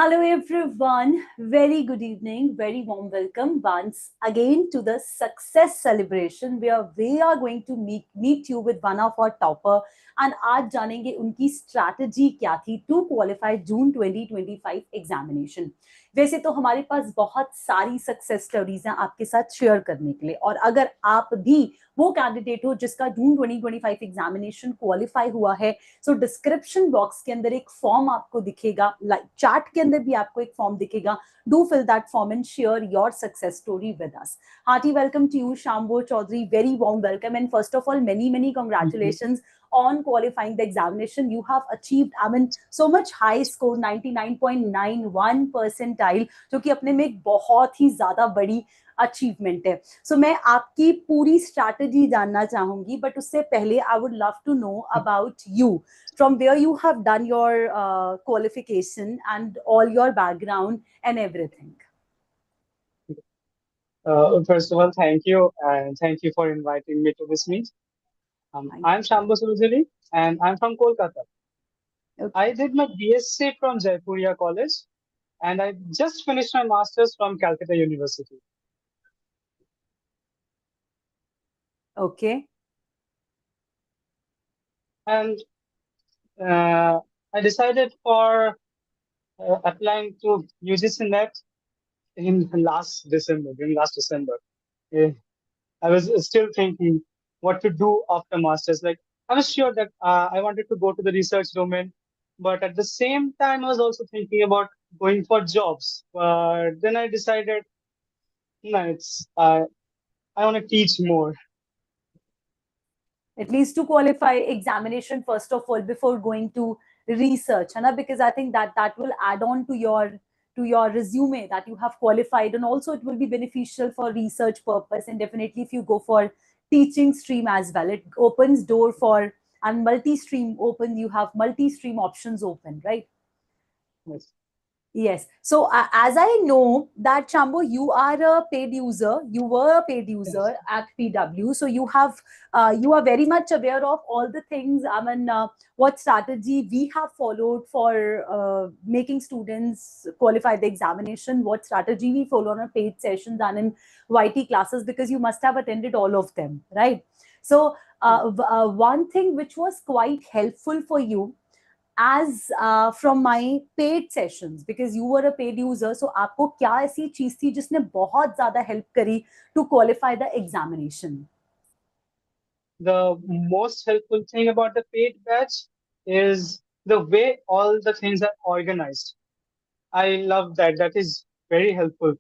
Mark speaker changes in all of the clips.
Speaker 1: Hello everyone, very good evening, very warm welcome once again to the success celebration where we are going to meet you with one of our topper and आज जानेंगे उनकी strategy क्या थी to qualify June 2025 examination. वैसे तो हमारे पास बहुत सारी सक्सेस स्टोरीज हैं आपके साथ शेयर करने के लिए और अगर आप भी वो कैंडिडेट हो जिसका जून 2025 एग्जामिनेशन क्वालिफाई हुआ है सो डिस्क्रिप्शन बॉक्स के अंदर एक फॉर्म आपको दिखेगा चैट के अंदर भी आपको एक फॉर्म दिखेगा do fill that form and share your success story with us hearty welcome to you Shamba Chowdhury, very warm welcome and first of all many congratulations on qualifying the examination. You have achieved so much high score 99.91 percentile जो कि अपने में एक बहुत ही ज्यादा बड़ी achievement है सो मैं आपकी पूरी स्ट्रैटेजी जानना चाहूंगी बट उससे पहले I would love to know about you from where you have done your qualification and all your background and everything.
Speaker 2: First of all, thank you and thank you for inviting me to this meet. I'm Shamba Chowdhury and I'm from Kolkata. Okay. I did my BSc from Jaipuriya College and I just finished my master's from Calcutta University.
Speaker 1: Okay.
Speaker 2: And I decided for applying to UGC NET in during last December. I was still thinking what to do after masters. Like I was sure that I wanted to go to the research domain, but at the same time I was also thinking about going for jobs. But then I decided, no, I want to teach more.
Speaker 1: At least to qualify examination first of all before going to research, Hana? Because I think that will add on to your resume that you have qualified, and also it will be beneficial for research purpose. And definitely, if you go for teaching stream as well, it opens door for and multi-stream open. You have multi-stream options open, right?
Speaker 2: Yes.
Speaker 1: Yes. So as I know that Shamba, you are a paid user. You were a paid user
Speaker 2: Yes.
Speaker 1: at PW. So you are very much aware of all the things. What strategy we have followed for making students qualify the examination. What strategy we follow on our paid sessions and in YT classes, because you must have attended all of them, right? So one thing which was quite helpful for you as from my paid sessions, because you were a paid user, so आपको क्या ऐसी चीज थी जिसने बहुत ज्यादा help करी to qualify the examination?
Speaker 2: The most helpful thing about the paid batch is the way all the things are organized. I love that. That is very helpful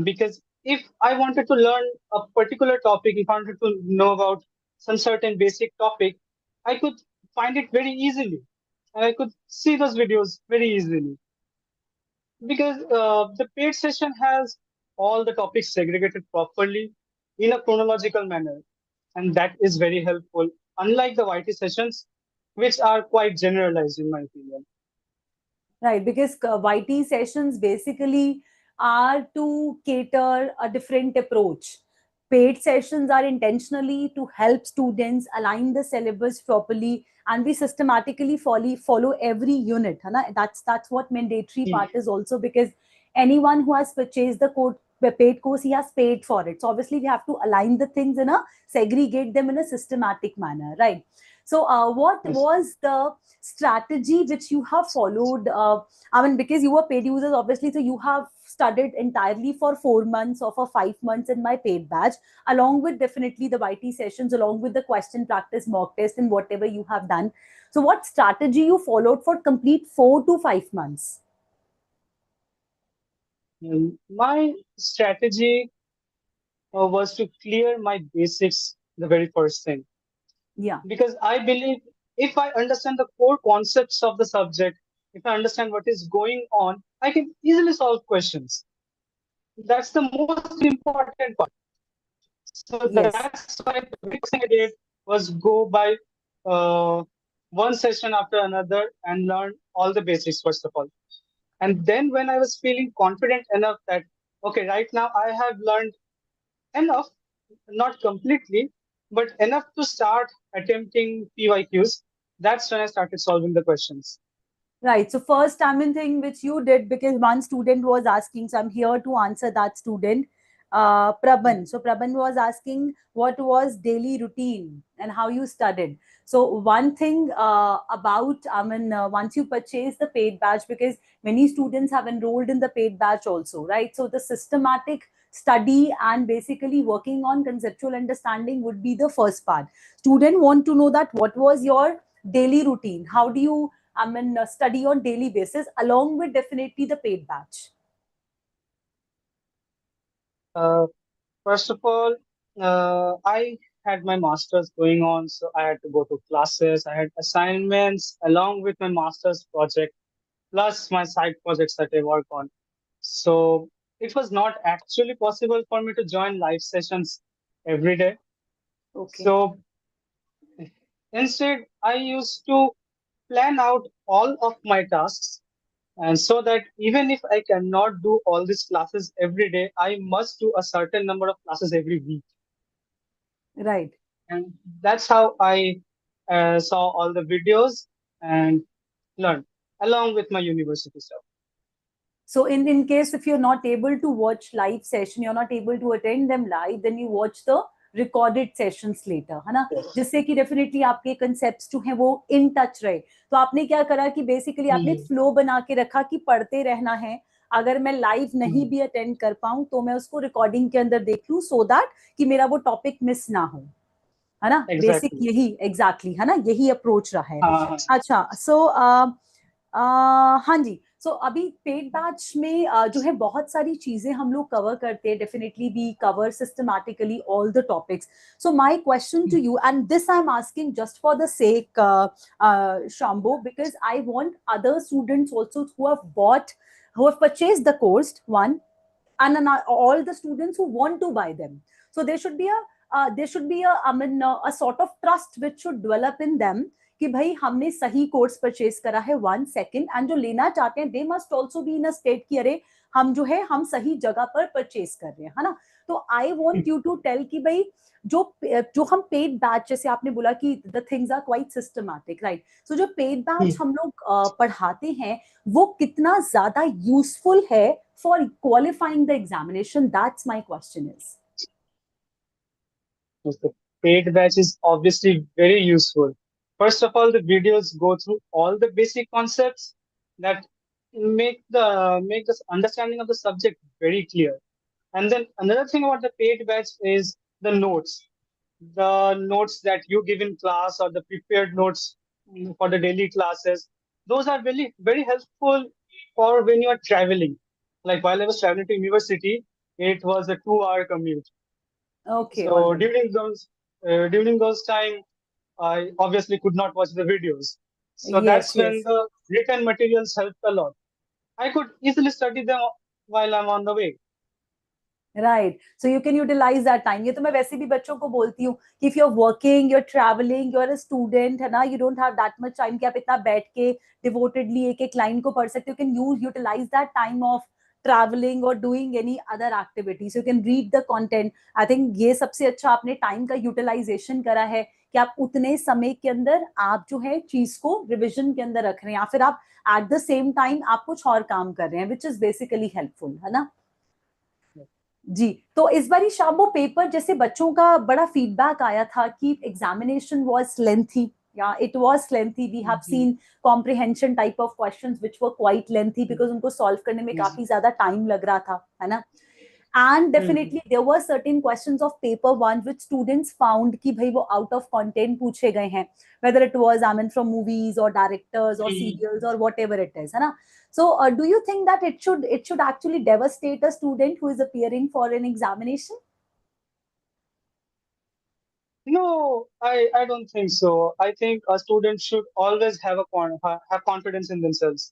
Speaker 2: because if I wanted to learn a particular topic, if I wanted to know about some certain basic topic, I could find it very easily. And I could see those videos very easily. Because the paid session has all the topics segregated properly in a chronological manner. And that is very helpful, unlike the YT sessions, which are quite generalized in my opinion.
Speaker 1: Right, because YT sessions basically are to cater a different approach. Paid sessions are intentionally to help students align the syllabus properly, and we systematically follow every unit. That's what mandatory part is also, because anyone who has purchased the paid course, he has paid for it. So obviously we have to align the things segregate them in a systematic manner, right? So what was the strategy which you have followed? Because you were paid users, obviously, so you have studied entirely for 4 months or for 5 months in my paid batch, along with definitely the YT sessions, along with the question practice, mock test, and whatever you have done. So what strategy you followed for complete 4 to 5 months?
Speaker 2: My strategy was to clear my basics the very first thing.
Speaker 1: Yeah.
Speaker 2: Because I believe if I understand the core concepts of the subject, if I understand what is going on, I can easily solve questions. That's the most important part. So that's why the biggest thing I did was go by one session after another and learn all the basics first of all. And then when I was feeling confident enough that, okay, right now I have learned enough, not completely, but enough to start attempting PYQs, that's when I started solving the questions.
Speaker 1: Right. So first Tamil thing which you did, because one student was asking, so I'm here to answer that student. Prabhan. So Prabhan was asking what was daily routine and how you studied. So one thing about, once you purchase the paid batch, because many students have enrolled in the paid batch also, right? So the systematic study and basically working on conceptual understanding would be the first part. Student want to know that what was your daily routine? How do you study on daily basis along with definitely the paid batch?
Speaker 2: Uh, First of all, I had my master's going on, so I had to go to classes. I had assignments along with my master's project, plus my side projects that I work on. So it was not actually possible for me to join live sessions every day.
Speaker 1: Okay.
Speaker 2: So instead, I used to plan out all of my tasks. And so that even if I cannot do all these classes every day, I must do a certain number of classes every week.
Speaker 1: Right.
Speaker 2: And that's how I saw all the videos and learned along with my university stuff.
Speaker 1: So in case if you're not able to watch live session, you're not able to attend them live, then you watch the recorded sessions later, है ना?
Speaker 2: Yes.
Speaker 1: जिससे कि definitely आपके concepts जो हैं वो in touch रहे. तो आपने क्या करा कि बेसिकली आपने
Speaker 2: Hmm.
Speaker 1: फ्लो बना के रखा कि पढ़ते रहना है. अगर मैं लाइव नहीं
Speaker 2: Hmm.
Speaker 1: भी अटेंड कर पाऊं तो मैं उसको रिकॉर्डिंग के अंदर देख लूं, सो दैट कि मेरा वो टॉपिक मिस ना हो, है ना? Basic
Speaker 2: Exactly.
Speaker 1: यही एग्जैक्टली है ना, यही अप्रोच रहा है.
Speaker 2: हाँ.
Speaker 1: अच्छा. सो हाँ जी. सो अभी पेड बैच में जो है बहुत सारी चीजें हम लोग कवर करते हैं. Definitely we cover systematically all the topics. So my question to you, and this I am asking just for the sake, Shambo, because I want other students also who have bought, who have purchased the course, one, and all the students who want to buy them. So there should be a sort of trust which should develop in them कि भाई हमने सही course purchase करा है. One second. And जो लेना चाहते हैं they must also be in a state कि अरे हम जो है हम सही जगह पर परचेज कर रहे हैं, है ना? तो I want you to tell कि भाई जो जो हम पेड बैच, जैसे आपने बोला कि the things are quite systematic, right? So जो पेड बैच
Speaker 2: Hmm.
Speaker 1: हम लोग पढ़ाते हैं वो कितना ज्यादा यूजफुल है for qualifying the examination? That's my question is.
Speaker 2: Yes, the paid batch is obviously very useful. First of all, the videos go through all the basic concepts that make the understanding of the subject very clear. And then another thing about the paid batch is the notes. The notes that you give in class or the prepared notes for the daily classes, those are very, very helpful for when you are traveling. Like while I was traveling to university, it was a 2 hour commute.
Speaker 1: Okay, all
Speaker 2: So
Speaker 1: right.
Speaker 2: during those time, I obviously could not watch the videos. So
Speaker 1: Yes,
Speaker 2: that's when
Speaker 1: yes.
Speaker 2: the written materials helped a lot. I could easily study them while I'm on the way.
Speaker 1: Right. So you can utilize that time. ये तो मैं वैसे भी बच्चों को बोलती हूँ कि if you are working, you are travelling, you are a student, है ना, you don't have that much time कि आप इतना बैठ के डिवोटेडली एक एक लाइन को पढ़ सकते हो. Can you utilise that time of travelling और doing any other activities, you can read the content. I think ये सबसे अच्छा आपने टाइम का यूटिलाइजेशन करा है कि आप उतने समय के अंदर आप जो है चीज को रिविजन के अंदर रख रहे हैं, या फिर आप एट द सेम टाइम आप कुछ और काम कर रहे हैं, विच इज बेसिकली हेल्पफुल, है ना? जी. तो इस बारी शाम वो पेपर, जैसे बच्चों का बड़ा फीडबैक आया था कि एग्जामिनेशन वाज लेंथी, या it was lengthy. We have
Speaker 2: Mhm.
Speaker 1: Seen comprehension type of questions which were quite lengthy because उनको सॉल्व करने में
Speaker 2: Mhm.
Speaker 1: काफी ज्यादा टाइम लग रहा था, है ना? And
Speaker 2: Mhm.
Speaker 1: definitely there were certain questions of paper one which students found कि भाई वो out of content पूछे गए हैं, whether it was I mean from movies or directors or
Speaker 2: Mhm.
Speaker 1: serials or whatever it is, है ना? So do you think that it should actually devastate a student who is appearing for an examination?
Speaker 2: No, I don't think so. I think a student should always have have confidence in themselves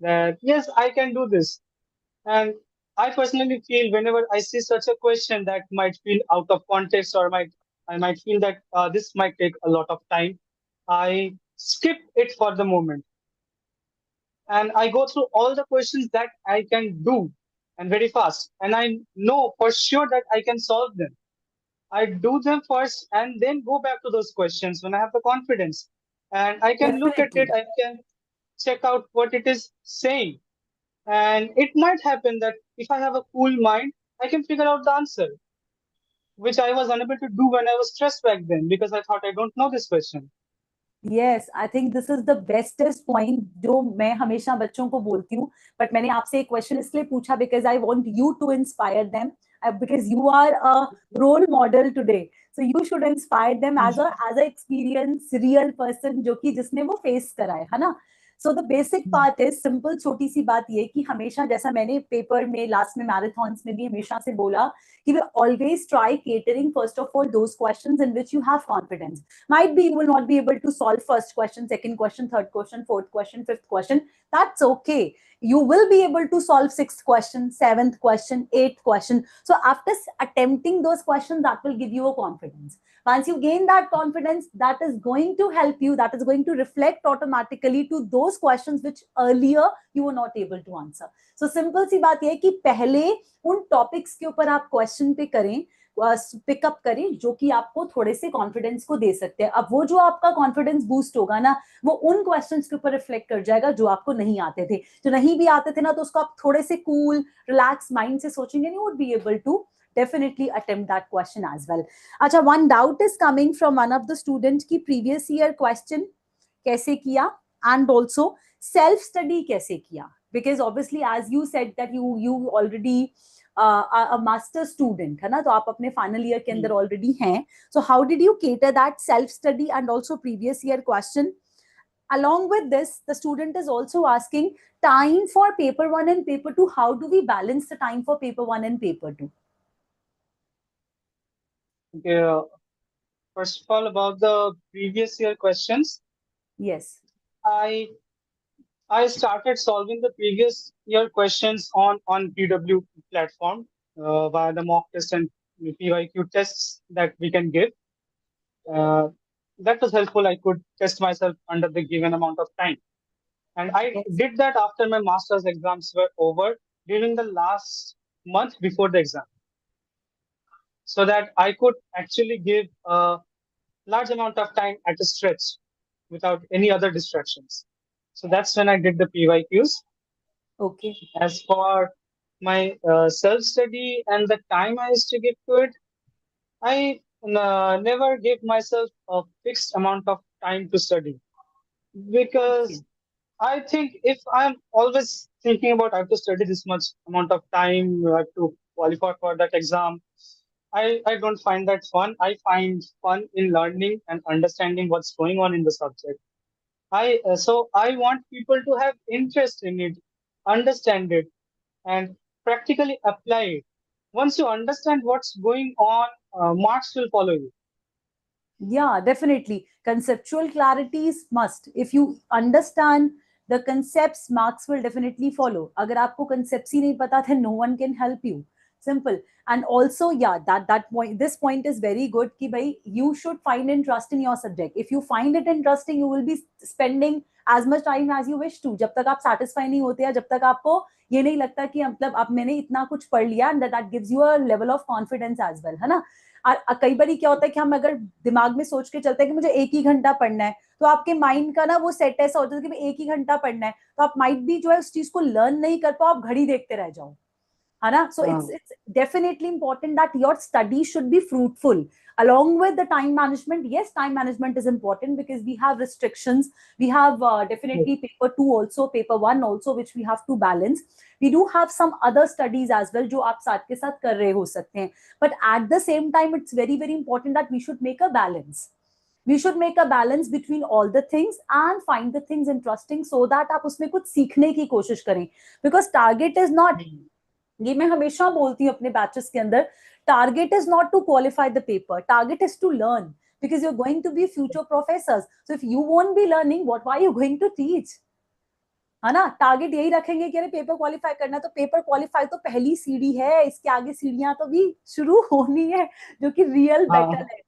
Speaker 2: that yes, I can do this. And I personally feel whenever I see such a question that might feel out of context or I might feel that this might take a lot of time, I skip it for the moment and I go through all the questions that I can do and very fast. And I know for sure that I can solve them. I do them first and then go back to those questions when I have the confidence. And I can look at it.
Speaker 1: Definitely.
Speaker 2: check out what it is saying. And it might happen that if I have a cool mind, I can figure out the answer, which I was unable to do when I was stressed back then because I thought I don't know this question.
Speaker 1: Yes, I think this is the bestest point जो मैं हमेशा बच्चों को बोलती हूँ. But मैंने आपसे एक question इसलिए पूछा because I want you to inspire them, because you are a role model today. So you should inspire them as a experienced real person जो कि जिसने वो face करा है ना. So the basic part is simple. छोटी सी बात ये कि हमेशा जैसा मैंने पेपर में लास्ट में मैराथन्स में भी हमेशा से बोला कि we always try catering first of all those questions in which you have confidence. Might be you will not be able to solve first question, second question, third question, fourth question, fifth question. That's okay. You will be able to solve sixth question, seventh question, eighth question. So after attempting those questions, that will give you a confidence. Once you gain that confidence, that is going to help you, that is going to reflect automatically to those questions which earlier you were not able to answer. So simple सी बात ये कि पहले उन topics के ऊपर आप question पे करें, पिकअप करें जो कि आपको थोड़े से कॉन्फिडेंस को दे सकते हैं. अब वो जो आपका कॉन्फिडेंस बूस्ट होगा ना, वो उन क्वेश्चंस के ऊपर रिफ्लेक्ट कर जाएगा जो आपको नहीं आते थे. जो नहीं भी आते थे ना, तो उसको आप थोड़े से कूल रिलैक्स माइंड से सोचेंगे, you would be able to definitely attempt that question as well. Acha, one doubt is coming from one of the students ki previous year question kaise kiya and also self study kaise kiya, because obviously as you said that you already a master student है ना, तो आप अपने final year के अंदर already हैं. So how did you cater that self study and also previous year question? Along with this, the student is also asking time for paper 1 and paper 2. How do we balance the time for paper 1 and paper 2?
Speaker 2: Okay, first of all, about the previous year questions,
Speaker 1: Yes.
Speaker 2: I I started solving the previous year questions on PW platform via the mock test and PYQ tests that we can give. Uh, that was helpful. I could test myself under the given amount of time. And I
Speaker 1: Yes.
Speaker 2: did that after my master's exams were over during the last month before the exam, so that I could actually give a large amount of time at a stretch without any other distractions. So that's when I did the PYQs.
Speaker 1: Okay.
Speaker 2: As for my self-study and the time I used to give to it, I never gave myself a fixed amount of time to study,
Speaker 1: Okay.
Speaker 2: because I think if I'm always thinking about I have to study this much amount of time, I have to qualify for that exam, I don't find that fun. I find fun in learning and understanding what's going on in the subject. So I want people to have interest in it, understand it, and practically apply it. Once you understand what's going on, marks will follow you.
Speaker 1: Yeah, definitely. Conceptual clarity is must. If you understand the concepts, marks will definitely follow. अगर आपको concepts ही नहीं पता, then no one can help you. Simple. And also, yeah, that point, this point is very good कि भाई you should find interest in your subject. If you find it interesting, you will be spending as much time as you wish to. जब तक आप satisfy नहीं होते हैं, जब तक आपको ये नहीं लगता कि मतलब अब मैंने इतना कुछ पढ़ लिया, and that gives you a level of confidence as well, है ना. कई बार क्या होता है कि हम अगर दिमाग में सोच के चलते हैं कि मुझे एक ही घंटा पढ़ना है, तो आपके माइंड का ना वो सेट ऐसा होता है कि एक ही घंटा पढ़ना है, तो आप माइट भी जो है उस चीज को लर्न नहीं कर पाओ, आप घड़ी देखते रह जाओ, है ना. सो it's definitely important that your study should be fruitful along with the time management. Yes, time management is important because we have restrictions. We have definitely paper 2 also, paper 1 also, which we have to balance. We do have some other studies as well जो आप साथ के साथ कर रहे हो सकते हैं, but at the same time it's very very important that we should make a balance. We should make a balance between all the things and find the things interesting so that आप उसमें कुछ सीखने की कोशिश करें, because target is not, ये मैं हमेशा बोलती हूँ अपने बैचेस के अंदर, target is not to qualify the paper, target is to learn, because you are going to be future professors. So if you won't be learning, what are you going to teach, है ना. Target यही रखेंगे कि अरे paper qualify करना, तो paper qualify तो पहली सीढ़ी है, इसके आगे सीढ़ियां तो भी शुरू होनी है, जो कि रियल बैटल है,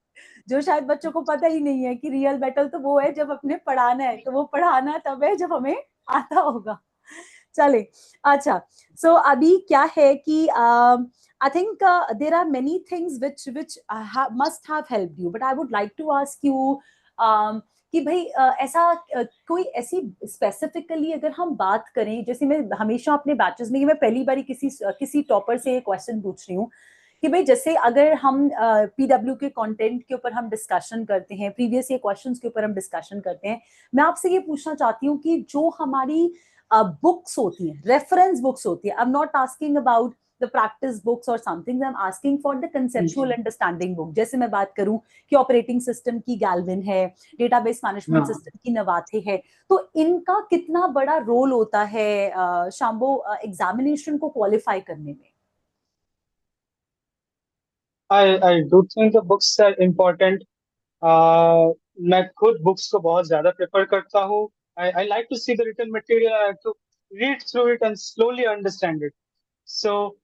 Speaker 1: जो शायद बच्चों को पता ही नहीं है कि रियल बैटल तो वो है जब अपने पढ़ाना है, तो वो पढ़ाना तब है जब हमें आता होगा. चले, अच्छा. सो अभी क्या है कि I think there are many things which must have helped you, but I would like to ask you कि कि भाई ऐसा कोई ऐसी स्पेसिफिकली अगर हम बात करें, जैसे मैं हमेशा अपने बैचेस में, मैं पहली बार किसी टॉपर से क्वेश्चन पूछ रही हूँ कि भाई जैसे अगर हम पीडब्ल्यू के कंटेंट के ऊपर हम डिस्कशन करते हैं, प्रीवियस ईयर क्वेश्चंस के ऊपर हम डिस्कशन करते हैं, मैं आपसे ये पूछना चाहती हूँ कि जो हमारी बुक्स होती हैं, रेफरेंस बुक्स होती है, I am not asking about the practice books और something, I am asking for the conceptual understanding book. जैसे मैं बात करूं कि ऑपरेटिंग सिस्टम की गैल्विन है, डेटाबेस मैनेजमेंट
Speaker 2: हाँ,
Speaker 1: सिस्टम की नवाथे है, तो इनका कितना बड़ा रोल होता है शाम्बो एग्जामिनेशन को क्वालिफाई करने में?
Speaker 2: I do think the books are important. मैं खुद बुक्स को बहुत ज्यादा प्रेफर करता हूँ. I like to see the written material. I like to read through it and slowly understand it. So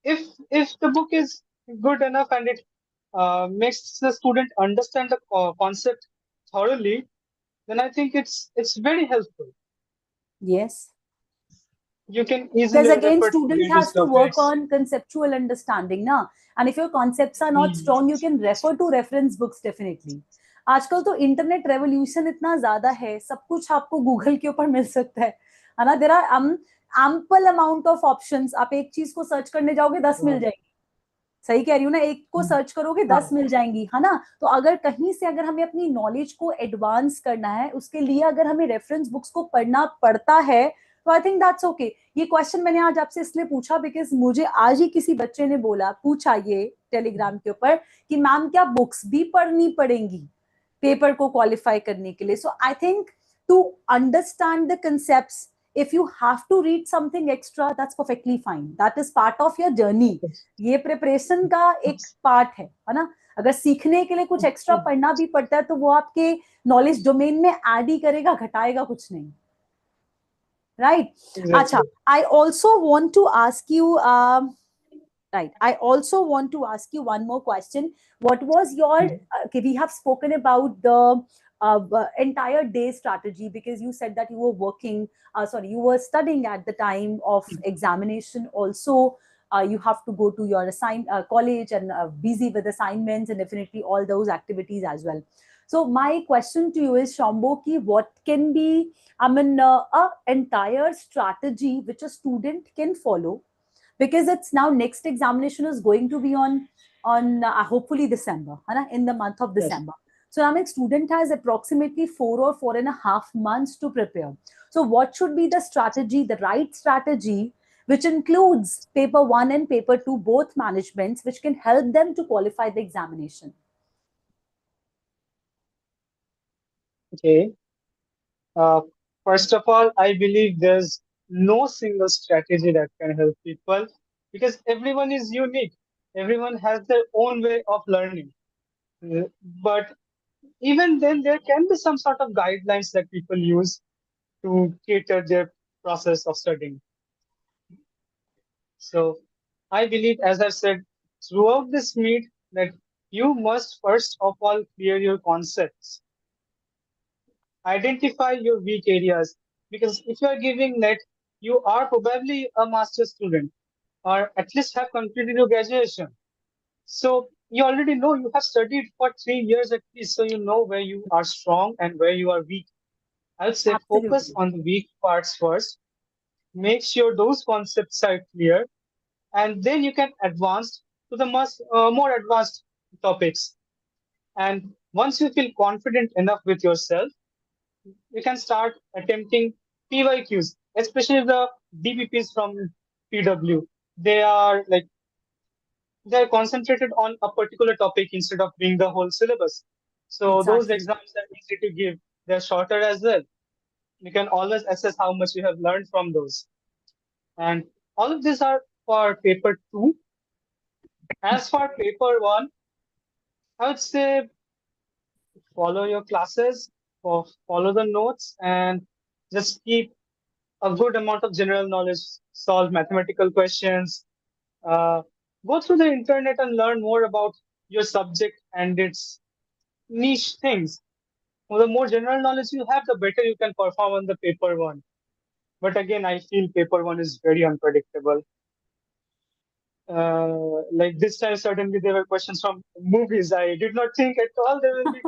Speaker 2: if the book is good enough and it makes the student understand the concept thoroughly, then I think it's very helpful.
Speaker 1: Yes.
Speaker 2: You can
Speaker 1: Because
Speaker 2: easily
Speaker 1: again,
Speaker 2: refer to
Speaker 1: student
Speaker 2: various
Speaker 1: has to work
Speaker 2: topics.
Speaker 1: on conceptual understanding na, and if your concepts are not
Speaker 2: Hmm.
Speaker 1: strong, you can refer to reference books definitely. आजकल तो internet revolution इतना ज्यादा है, सब कुछ आपको Google के ऊपर मिल सकता है ना. There are ample amount of options. आप एक चीज को सर्च करने जाओगे 10 मिल
Speaker 2: हाँ,
Speaker 1: जाएगी. सही कह रही हूँ ना, एक को सर्च करोगे 10
Speaker 2: हाँ,
Speaker 1: मिल जाएंगी, है ना. तो अगर कहीं से अगर हमें अपनी नॉलेज को एडवांस करना है, उसके लिए अगर हमें रेफरेंस बुक्स को पढ़ना पड़ता है, तो आई थिंक दैट्स ओके. ये क्वेश्चन मैंने आज आपसे इसलिए पूछा बिकॉज मुझे आज ही किसी बच्चे ने बोला, पूछा ये टेलीग्राम के ऊपर कि मैम क्या बुक्स भी पढ़नी पड़ेंगी पेपर को क्वालिफाई करने के लिए. So I think to understand the concepts, if you have to read something extra, that's perfectly fine. That is part of your journey. ये प्रिपरेशन का एक पार्ट है ना. अगर सीखने के लिए कुछ एक्स्ट्रा पढ़ना भी पड़ता है तो वो आपके नॉलेज डोमेन में ऐड ही करेगा, घटाएगा कुछ नहीं. राइट. अच्छा,
Speaker 2: exactly.
Speaker 1: I also want to ask you, right, I also want to ask you one more question. What was your okay, we have spoken about the entire day strategy, because you said that you were working, sorry, you were studying at the time of examination also. You have to go to your college and busy with assignments and definitely all those activities as well. So my question to you is, Shambo, ki what can be, I mean, a entire strategy which a student can follow, because it's now next examination is going to be on hopefully December, है ना, in the month of
Speaker 2: Yes.
Speaker 1: December. So now a student has approximately 4 or 4.5 months to prepare. So what should be the strategy, the right strategy, which includes paper one and paper two, both managements, which can help them to qualify the examination?
Speaker 2: Okay. Uh, First of all, I believe there's no single strategy that can help people because everyone is unique. Everyone has their own way of learning. But even then, there can be some sort of guidelines that people use to cater their process of studying. So I believe, as I said throughout this meet, that you must first of all clear your concepts, identify your weak areas, because if you are giving net, you are probably a master student or at least have completed your graduation. So you already know you have studied for 3 years at least, so you know where you are strong and where you are weak. I would say focus
Speaker 1: Absolutely.
Speaker 2: on the weak parts first, make sure those concepts are clear, and then you can advance to the more advanced topics. And once you feel confident enough with yourself, you can start attempting PYQs, especially the DPPs from PW. They are like they're concentrated on a particular topic instead of being the whole syllabus. So those
Speaker 1: Exactly.
Speaker 2: exams are easy to give. They're shorter as well. You can always assess how much you have learned from those. And all of these are for paper two. As for paper one, I would say follow your classes, follow the notes, and just keep a good amount of general knowledge, solve mathematical questions, uh, go through the internet and learn more about your subject and its niche things. Well, the more general knowledge you have, the better you can perform on the paper one. But again, I feel paper one is very unpredictable. Like this time, certainly there were questions from movies. I did not think at all there will be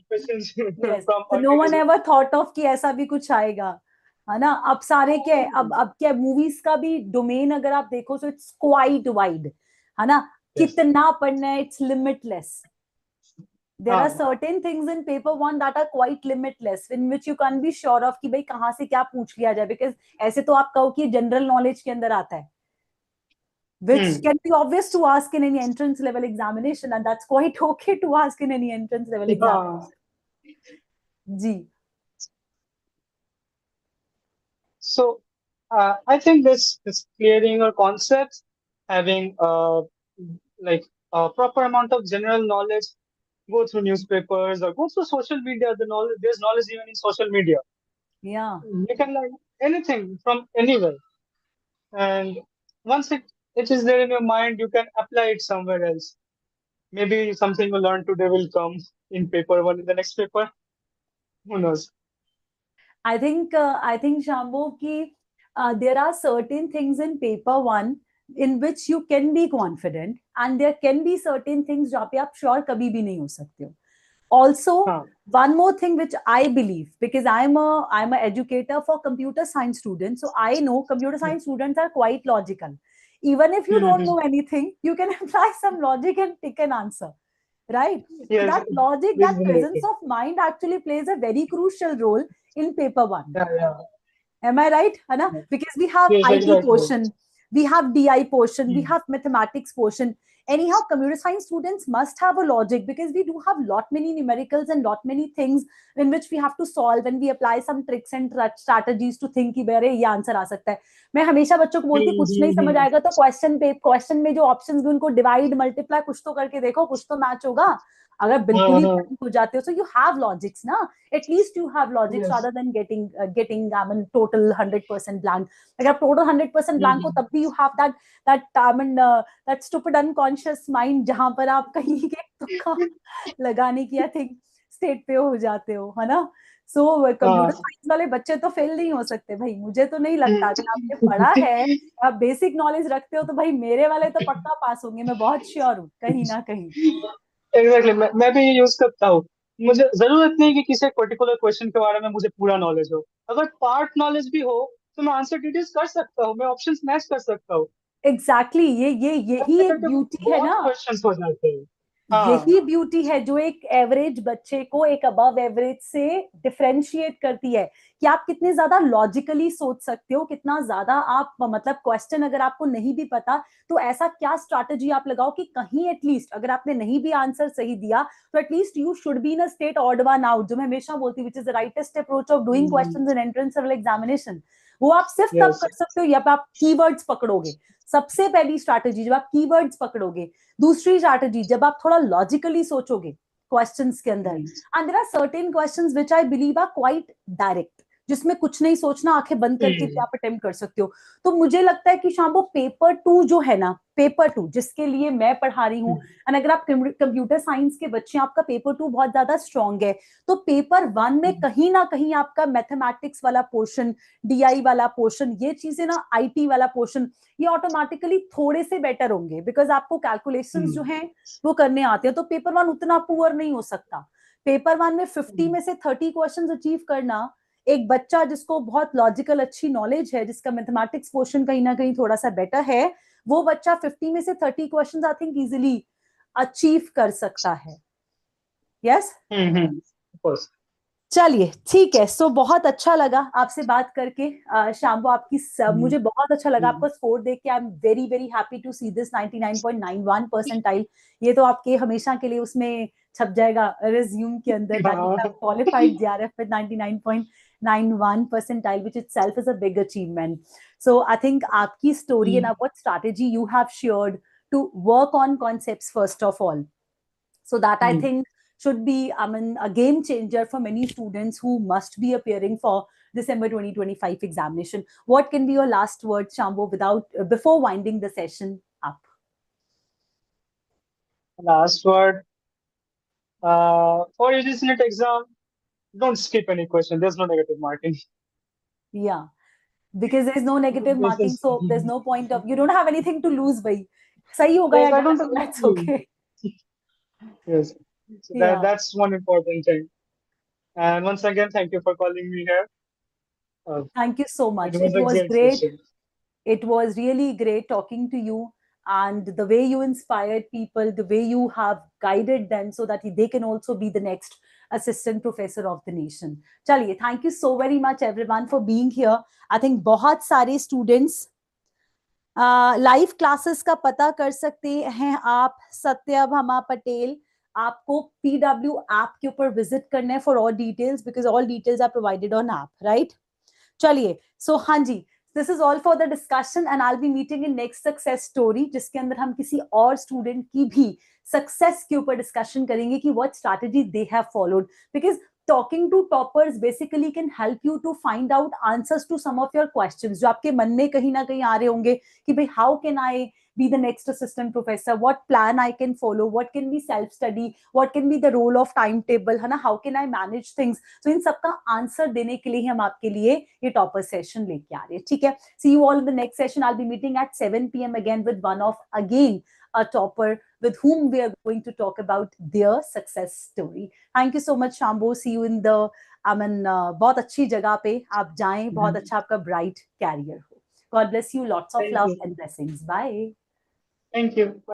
Speaker 2: questions
Speaker 1: Yes.
Speaker 2: from
Speaker 1: So no one
Speaker 2: organism.
Speaker 1: ever thought of कि ऐसा भी कुछ आएगा, है ना? अब सारे क्या है, अब क्या मूवीज का भी डोमेन अगर आप देखो तो इट्स क्वाइट वाइड, है ना?
Speaker 2: Yes.
Speaker 1: कितना पढ़ना है, इट्स लिमिटलेस. There are
Speaker 2: हाँ.
Speaker 1: certain things in paper one that are quite limitless, in which you can't be sure of कि भाई कहाँ से क्या पूछ लिया जाए, because ऐसे तो आप कहो कि जनरल नॉलेज के अंदर आता है, which can be obvious to ask in any entrance level examination, and that's quite okay to ask in any entrance level
Speaker 2: हाँ.
Speaker 1: examination. Ji.
Speaker 2: So I think this clearing or concepts, having like a proper amount of general knowledge, go through newspapers or go through social media. There's knowledge even in social media.
Speaker 1: Yeah.
Speaker 2: You can learn anything from anywhere, and once it is there in your mind, you can apply it somewhere else. Maybe something you learn today will come in paper one in the next paper. Who knows?
Speaker 1: I think Shambhu ki there are certain things in paper one in which you can be confident, and there can be certain things जहाँ पे आप sure कभी भी नहीं हो सकते हो. Also,
Speaker 2: हाँ.
Speaker 1: one more thing which I believe, because I'm a educator for computer science students, so I know computer science students are quite logical. Even if you don't know anything, you can apply some logic and pick an answer, right? So
Speaker 2: Yes,
Speaker 1: that logic,
Speaker 2: this is
Speaker 1: that
Speaker 2: very
Speaker 1: presence
Speaker 2: true.
Speaker 1: of mind actually plays a very crucial role in paper one.
Speaker 2: Yeah, yeah.
Speaker 1: Am I right, Hannah?
Speaker 2: Yeah.
Speaker 1: Because we have
Speaker 2: Yes,
Speaker 1: IT
Speaker 2: exactly.
Speaker 1: portion, we have DI portion, we
Speaker 2: Hmm.
Speaker 1: have mathematics portion. Anyhow, computer science students must have a logic, because we do have lot many numericals and lot many things in which we have to solve, and we apply some tricks and strategies to think कि बेरे ये answer आ सकता है. मैं हमेशा बच्चों को बोलती हूँ कुछ नहीं समझ आएगा तो क्वेश्चन में जो ऑप्शंस भी उनको डिवाइड मल्टीप्लाई कुछ तो करके देखो, कुछ तो मैच होगा. अगर बिल्कुल
Speaker 2: हाँ,
Speaker 1: ही
Speaker 2: हाँ.
Speaker 1: blank हो जाते हो, so you have logics ना, at least you have logics
Speaker 2: Yes.
Speaker 1: rather than getting I mean total 100% blank. अगर आप total 100% blank हो
Speaker 2: Hmm.
Speaker 1: तब भी you have that I mean that stupid unconscious mind जहां पर आप कहीं के तुक्का लगाने की I think स्टेट पे हो जाते हो, है ना? सो कंप्यूटर
Speaker 2: हाँ.
Speaker 1: साइंस वाले बच्चे तो फेल नहीं हो सकते भाई, मुझे तो नहीं लगता. अगर आपने पढ़ा
Speaker 2: Hmm.
Speaker 1: है, आप बेसिक नॉलेज रखते हो, तो भाई मेरे वाले तो पक्का पास होंगे, मैं बहुत श्योर हूँ कहीं ना कहीं.
Speaker 2: एग्जैक्टली, मैं भी ये यूज करता हूँ. मुझे जरूरत नहीं कि किसी पर्टिकुलर क्वेश्चन के बारे में मुझे पूरा नॉलेज हो. अगर पार्ट नॉलेज भी हो तो मैं आंसर डिड्यूस कर सकता हूँ, मैं ऑप्शंस मैच कर सकता हूँ.
Speaker 1: एग्जैक्टली यही
Speaker 2: ऐसे
Speaker 1: एक
Speaker 2: करके
Speaker 1: ब्यूटी है
Speaker 2: बहुत
Speaker 1: ना.
Speaker 2: क्वेश्चंस हो जाते हैं. हाँ.
Speaker 1: यही ब्यूटी है जो एक एवरेज बच्चे को एक अबव एवरेज से डिफरेंशिएट करती है, कि आप कितने ज्यादा लॉजिकली सोच सकते हो, कितना ज्यादा आप मतलब क्वेश्चन अगर आपको नहीं भी पता तो ऐसा क्या स्ट्रैटेजी आप लगाओ कि कहीं एटलीस्ट अगर आपने नहीं भी आंसर सही दिया तो at least you should be in a state odd one out, जो मैं हमेशा बोलती हूँ, which is the rightest approach of doing questions in entrance level examination. वो आप सिर्फ तब
Speaker 2: यस.
Speaker 1: कर सकते हो जब आप कीवर्ड्स पकड़ोगे. सबसे पहली स्ट्रैटेजी जब आप कीवर्ड्स पकड़ोगे. दूसरी स्ट्रैटेजी जब आप थोड़ा लॉजिकली सोचोगे क्वेश्चंस के अंदर. And there are certain questions which I believe are quite direct, जिसमें कुछ नहीं सोचना, आंखें बंद करके भी आप अटेम्प्ट कर सकते हो. तो मुझे लगता है कि शाम्बो पेपर टू जो है ना, पेपर टू जिसके लिए मैं पढ़ा रही हूँ, एंड अगर आप कंप्यूटर साइंस के बच्चे, आपका पेपर टू बहुत ज्यादा स्ट्रॉन्ग है, तो पेपर वन में कहीं ना कहीं आपका मैथमेटिक्स वाला पोर्शन, डीआई वाला पोर्शन, ये चीजें ना, आईटी वाला पोर्शन, ये ऑटोमेटिकली थोड़े से बेटर होंगे, बिकॉज आपको कैलकुलेशंस जो हैं वो करने आते हैं. तो पेपर वन उतना पुअर नहीं हो सकता. पेपर वन में 50 में से 30 क्वेश्चंस अचीव करना, एक बच्चा जिसको बहुत लॉजिकल अच्छी नॉलेज है, जिसका मैथमेटिक्स पोर्शन कहीं ना कहीं थोड़ा सा बेटर है, वो बच्चा 50 में से 30 questions I think easily achieve कर सकता है. यस.
Speaker 2: Of course.
Speaker 1: चलिए ठीक है. सो बहुत अच्छा लगा आपसे बात करके. शाम्बो आपकी मुझे बहुत अच्छा लगा आपका स्कोर देख के. I am very very happy to see this 99.91 percentile. ये तो आपके हमेशा के लिए उसमें छप जाएगा रिज्यूम के अंदर, that you have qualified GRF with 99.91 percentile, which itself is a big achievement. So I think आपकी story and what strategy you have shared to work on concepts first of all, so that I think should be, I mean, a game changer for many students who must be appearing for December 2025 examination. What can be your last word, Shambho, before winding the session up?
Speaker 2: Last word. For UGC NET exam, don't skip any question. There's no negative marking.
Speaker 1: Yeah, because there's no negative
Speaker 2: This
Speaker 1: marking,
Speaker 2: is
Speaker 1: so there's no point of, you don't have anything to lose, bhai. Sahi hoga
Speaker 2: yes,
Speaker 1: ya
Speaker 2: I
Speaker 1: galat,
Speaker 2: don't.
Speaker 1: that's okay.
Speaker 2: Yes, so
Speaker 1: Yeah.
Speaker 2: that's one important thing. And once again, thank you for calling me here.
Speaker 1: Thank you so
Speaker 2: It
Speaker 1: much.
Speaker 2: was
Speaker 1: It
Speaker 2: a
Speaker 1: was
Speaker 2: great
Speaker 1: great.
Speaker 2: session.
Speaker 1: It was really great talking to you, and the way you inspired people, the way you have guided them so that they can also be the next assistant professor of the nation. Chaliye, thank you so very much everyone for being here. I think बहुत सारे students live classes का पता कर सकते हैं आप सत्यभामा पटेल आपको PW app के ऊपर विजिट करना है for all details because all details are provided on app right चलिए सो हाँ जी this is all for the discussion and I be meeting in next success story जिसके अंदर हम किसी और स्टूडेंट की भी सक्सेस के ऊपर डिस्कशन करेंगे कि what strategy they have followed because talking to toppers basically can help you to find out answers to some of your questions जो आपके मन में कहीं ना कहीं आ रहे होंगे कि भाई how can I be the next assistant professor, what plan I can follow, what can be self study, what can be the role of timetable है ना, how can I manage things. So इन सब का answer देने के लिए हम आपके लिए ये टॉपर सेशन लेके आ रहे हैं. ठीक है, see you all in the next session. I'll be meeting at 7 p.m. again with one of again a topper with whom we are going to talk about their success story. Thank you so much Shambo. See you in the बहुत अच्छी जगह पे आप जाएं, बहुत अच्छा आपका bright career हो. God bless you. Lots of
Speaker 2: Thank
Speaker 1: love
Speaker 2: you.
Speaker 1: and blessings. Bye.
Speaker 2: Thank you. Bye.